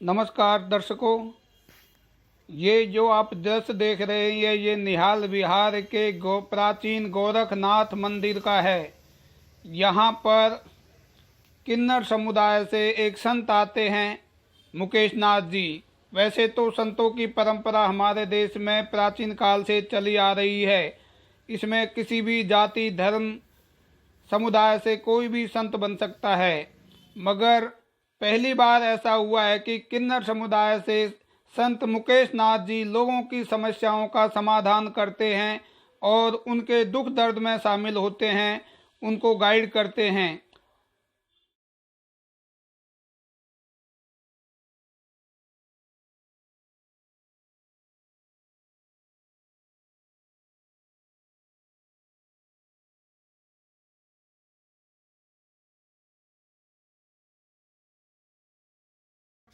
नमस्कार दर्शकों, ये जो आप दृश्य देख रहे हैं ये निहाल विहार के प्राचीन गोरखनाथ मंदिर का है। यहाँ पर किन्नर समुदाय से एक संत आते हैं, मुकेश नाथ जी। वैसे तो संतों की परंपरा हमारे देश में प्राचीन काल से चली आ रही है। इसमें किसी भी जाति धर्म समुदाय से कोई भी संत बन सकता है, मगर पहली बार ऐसा हुआ है कि किन्नर समुदाय से संत मुकेश नाथ जी लोगों की समस्याओं का समाधान करते हैं और उनके दुख दर्द में शामिल होते हैं, उनको गाइड करते हैं।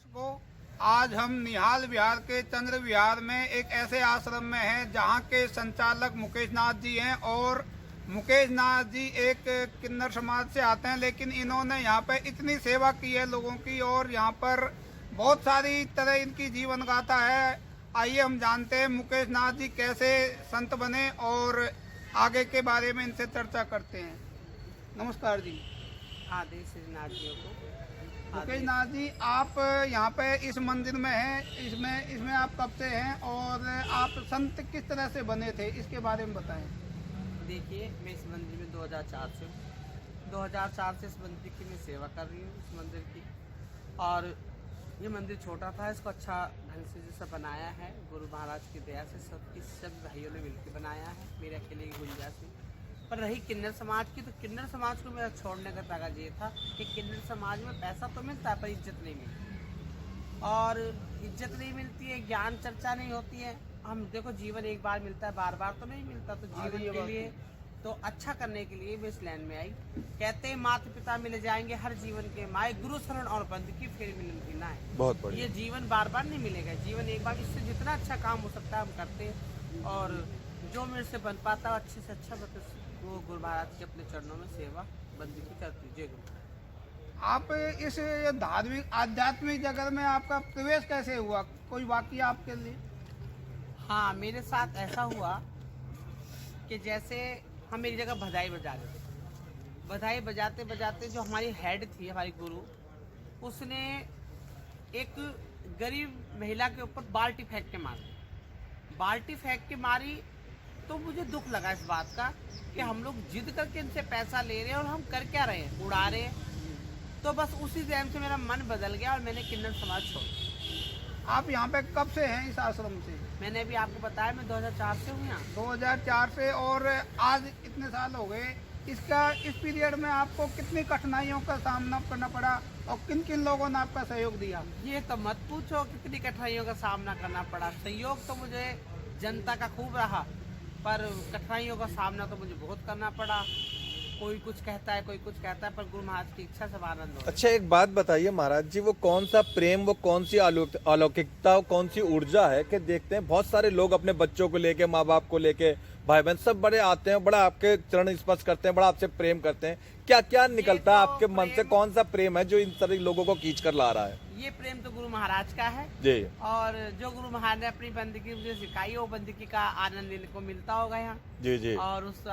को आज हम निहाल विहार के चंद्र विहार में एक ऐसे आश्रम में हैं जहां के संचालक मुकेश नाथ जी हैं। और मुकेश नाथ जी एक किन्नर समाज से आते हैं, लेकिन इन्होंने यहाँ पे इतनी सेवा की है लोगों की और यहाँ पर बहुत सारी तरह इनकी जीवन गाथा है। आइए हम जानते हैं मुकेश नाथ जी कैसे संत बने और आगे के बारे में इनसे चर्चा करते हैं। नमस्कार जी। आदेश श्रीनाथ जी को। मुकेश नाथ जी, आप यहाँ पे इस मंदिर में हैं, इसमें आप कब से हैं और आप संत किस तरह से बने थे, इसके बारे में बताएं। देखिए, मैं इस मंदिर में 2004 से हूँ। 2004 से इस मंदिर की मैं सेवा कर रही हूँ, इस मंदिर की। और ये मंदिर छोटा था, इसको अच्छा ढंग से जैसा बनाया है गुरु महाराज की दया से, सब भाइयों ने मिलकर बनाया है, मेरे अकेले की गुंजाइश में। पर रही किन्नर समाज की, तो किन्नर समाज को मेरा छोड़ने का ताकत ये था कि किन्नर समाज में पैसा तो मिलता है पर इज्जत नहीं मिलती, और इज्जत नहीं मिलती है, ज्ञान चर्चा नहीं होती है। हम देखो, जीवन एक बार मिलता है, बार बार तो नहीं मिलता। तो जीवन के लिए तो अच्छा करने के लिए मैं इस लैंड में आई। कहते हैं माता पिता मिल जाएंगे हर जीवन के माए, गुरु शरण और बंद की फिर मिलना है। बहुत बढ़िया। ये जीवन बार बार नहीं मिलेगा, जीवन एक बार। इससे जितना अच्छा काम हो सकता है हम करते हैं, और जो मेरे से बन पाता है अच्छे से अच्छा वो गुरु महाराज के अपने चरणों में सेवा बंदी की करती। जय गुरु। आप इस धार्मिक आध्यात्मिक जगत में आपका प्रवेश कैसे हुआ, कोई वाकया आपके लिए? हाँ, मेरे साथ ऐसा हुआ कि जैसे हम मेरी जगह बधाई बजा रहे थे, बधाई बजाते बजाते जो हमारी हेड थी, हमारी गुरु, उसने एक गरीब महिला के ऊपर बाल्टी फेंक के मारी। बाल्टी फेंक के मारी तो मुझे दुख लगा इस बात का कि हम लोग जिद करके इनसे पैसा ले रहे हैं और हम कर क्या रहे हैं, उड़ा रहे हैं। तो बस उसी टाइम से मेरा मन बदल गया और मैंने किन्नर समाज छोड़ा। आप यहाँ पे कब से हैं इस आश्रम से? मैंने अभी आपको बताया, मैं 2004 से हूँ यहाँ। 2004 से, और आज इतने साल हो गए। इस पीरियड में आपको कितनी कठिनाइयों का सामना करना पड़ा और किन किन लोगों ने आपका सहयोग दिया? ये तो मत पूछो कितनी कठिनाइयों का सामना करना पड़ा। सहयोग तो मुझे जनता का खूब रहा, पर कठिनाइयों का सामना तो मुझे बहुत करना पड़ा। कोई कुछ कहता है, कोई कुछ कहता है, पर गुरु महाराज की इच्छा से आनंद हो। अच्छा, एक बात बताइए महाराज जी, वो कौन सा प्रेम, वो कौन सी अलौकिकता, कौन सी ऊर्जा है कि देखते हैं बहुत सारे लोग अपने बच्चों को लेके, माँ बाप को लेके, भाई बहन सब बड़े आते हैं, बड़ा आपके चरण स्पर्श करते हैं, बड़ा आपसे प्रेम करते हैं। क्या क्या निकलता है आपके मन से, कौन सा प्रेम है जो इन सारे लोगों को खींच कर ला रहा है? ये प्रेम तो गुरु महाराज का है जी। और जो गुरु महाराज ने अपनी बंदगी मुझे सिखाई, वो बंदगी का आनंद लेने को मिलता होगा यहाँ। जी जी। और उस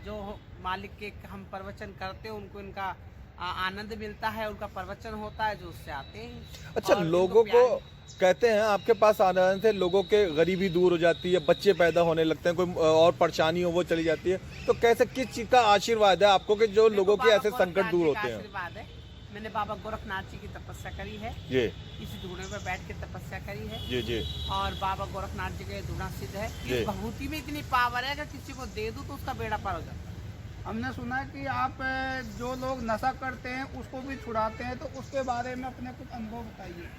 जो मालिक के हम प्रवचन करते हैं उनको इनका आनंद मिलता है, उनका प्रवचन होता है जो उससे आते हैं। अच्छा, लोगों को कहते हैं आपके पास आने से लोगों के गरीबी दूर हो जाती है, बच्चे पैदा होने लगते हैं, कोई और परेशानी हो वो चली जाती है। तो कैसे, किस चीज का आशीर्वाद है आपको कि जो लोगों के ऐसे संकट दूर होते हैं? आशीर्वाद है, मैंने बाबा गोरखनाथ जी की तपस्या करी है जी। इस धूणे पर बैठ के तपस्या करी है। जी जी। और बाबा गोरखनाथ जी का धूणा सिद्ध है। इस भभूति में इतनी पावर है, अगर किसी को दे दूं तो उसका बेड़ा पार हो जाता है। हमने सुना है कि आप जो लोग नशा करते हैं उसको भी छुड़ाते हैं, तो उसके बारे में अपने कुछ अनुभव बताइए।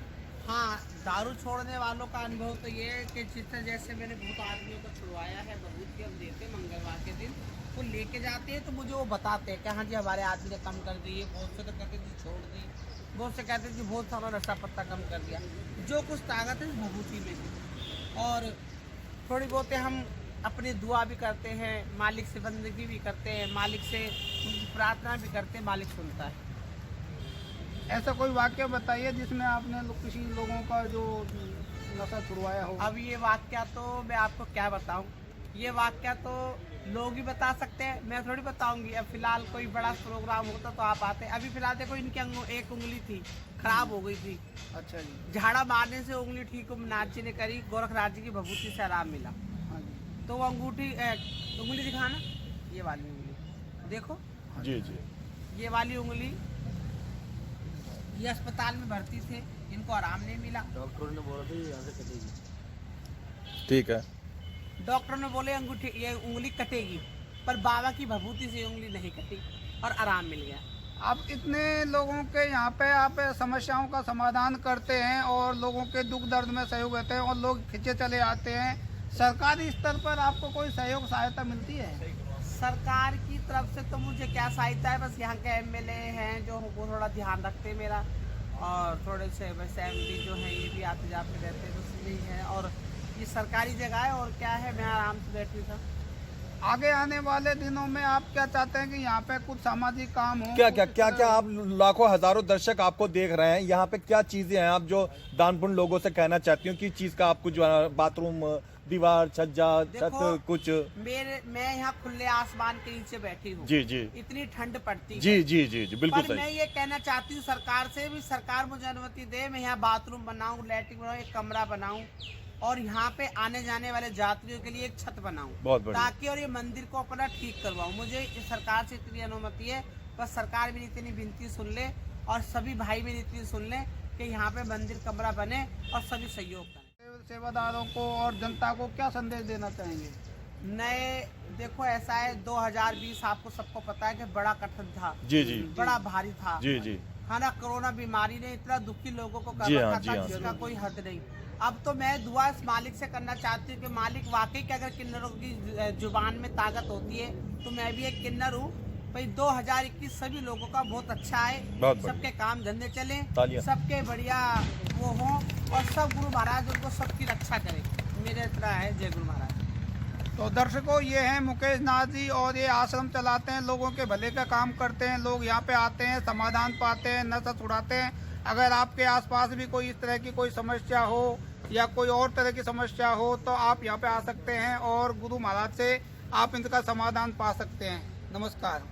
हाँ, दारू छोड़ने वालों का अनुभव तो ये है कि जिस तरह जैसे मैंने बहुत आदमियों को छुड़वाया है, भभूति हम देते हैं मंगलवार के दिन, वो लेके जाते हैं तो मुझे वो बताते हैं कि हाँ जी हमारे आदमी ने कम कर दी है। बहुत से तो कहते हैं जी छोड़ दी, बहुत से कहते हैं जी बहुत सारा नशा पत्ता कम कर दिया। जो कुछ ताकत है इस भभूति में। और थोड़ी बहुत हम अपनी दुआ भी करते हैं, मालिक से बंदगी भी करते हैं, मालिक से प्रार्थना भी करते हैं, मालिक सुनता है। ऐसा कोई वाक्य बताइए जिसमें आपने किसी लोगों का जो नशा छुड़वाया हो। अब ये वाक्य तो मैं आपको क्या बताऊं, ये वाक्य तो लोग ही बता सकते हैं, मैं थोड़ी बताऊंगी। अब फिलहाल कोई बड़ा प्रोग्राम होता तो आप आते। अभी फिलहाल देखो इनकी एक उंगली थी खराब हो गई थी, अच्छा जी। झाड़ा मारने से उंगली ठीक नाथ जी ने करी, गोरखनाथ जी की भभूति से आराम मिला। हाँ जी। तो वो उंगली दिखाना, ये वाली उंगली देखो, जी जी। ये वाली उंगली, ये अस्पताल में भर्ती थे, इनको आराम नहीं मिला। डॉक्टर ने बोला था यहाँ से कटेगी। ठीक है। डॉक्टर ने बोले अंगूठी ये उंगली कटेगी, पर बाबा की भभूति से उंगली नहीं कटी और आराम मिल गया। आप इतने लोगों के यहाँ पे आप समस्याओं का समाधान करते हैं और लोगों के दुख दर्द में सहयोग देते हैं और लोग खिंचे चले आते हैं। सरकारी स्तर पर आपको कोई सहयोग सहायता मिलती है? सरकार की तरफ से तो मुझे क्या सहायता है, बस यहाँ के एमएलए हैं जो वो थोड़ा ध्यान रखते हैं मेरा, और थोड़े से बस एमपी जो है ये भी आते जाते रहते हैं, बस यही है। और ये सरकारी जगह है और क्या है, मैं आराम से बैठी था। आगे आने वाले दिनों में आप क्या चाहते हैं कि यहाँ पे कुछ सामाजिक काम हो? क्या क्या क्या क्या आप लाखों हजारों दर्शक आपको देख रहे हैं, यहाँ पे क्या चीजें हैं आप जो दानपुण्य लोगों से कहना चाहती हूँ? किस चीज का आपको जो बाथरूम, दीवार, छज्जा, छत, कुछ? मैं यहाँ खुले आसमान के नीचे बैठी हूँ। जी जी। इतनी ठंड पड़ती जी है। जी जी जी, बिल्कुल पर मैं सही। ये कहना चाहती हूँ सरकार से भी, सरकार मुझे अनुमति दे, मैं यहाँ बाथरूम बनाऊँ, लैट्रिन बनाऊँ, एक कमरा बनाऊँ और यहाँ पे आने जाने वाले यात्रियों के लिए एक छत बनाऊँ, बहुत बढ़िया। ताकि और ये मंदिर को अपना ठीक करवाऊँ। मुझे इस सरकार से इतनी अनुमति है, बस सरकार मेरी इतनी विनती सुन ले और सभी भाई मेरी इतनी सुन ले कि यहाँ पे मंदिर कमरा बने और सभी सहयोग करें। सेवादारों को और जनता को क्या संदेश देना चाहेंगे? नए देखो ऐसा है, 2020 आपको सबको पता है कि बड़ा कठिन था, जी जी बड़ा भारी था। जी जी है ना, कोरोना बीमारी ने इतना दुखी लोगों को कर जी रखा हाँ, जी था हाँ। जिसका कोई हद नहीं। अब तो मैं दुआ इस मालिक से करना चाहती हूँ कि मालिक वाकई कि अगर किन्नरों की जुबान में ताकत होती है तो मैं भी एक किन्नर हूँ भाई। 2021 सभी लोगों का बहुत अच्छा है, बहुत बढ़िया। सबके काम धंधे चले, तालियां। सबके बढ़िया वो हों और सब गुरु महाराज उनको सबकी रक्षा करें, मेरे इतना है। जय गुरु महाराज। तो दर्शकों, ये हैं मुकेश नाथ जी और ये आश्रम चलाते हैं, लोगों के भले का काम करते हैं। लोग यहाँ पे आते हैं, समाधान पाते हैं, नशा छुड़ाते हैं। अगर आपके आसपास भी कोई इस तरह की कोई समस्या हो या कोई और तरह की समस्या हो तो आप यहाँ पे आ सकते हैं और गुरु महाराज से आप इनका समाधान पा सकते हैं। नमस्कार।